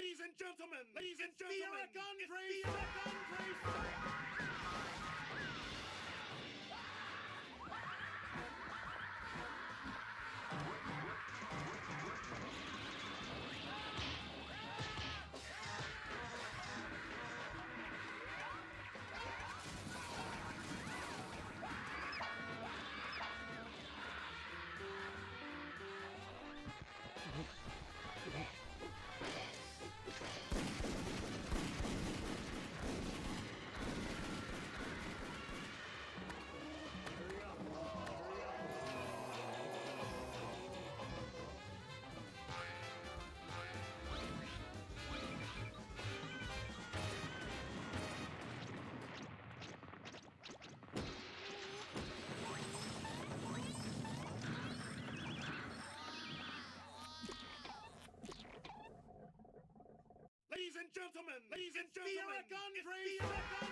Ladies and gentlemen, ladies and gentlemen, the Aragon Race. ladies and gentlemen, ladies and The gentlemen, Aragon it's Race. the Aragon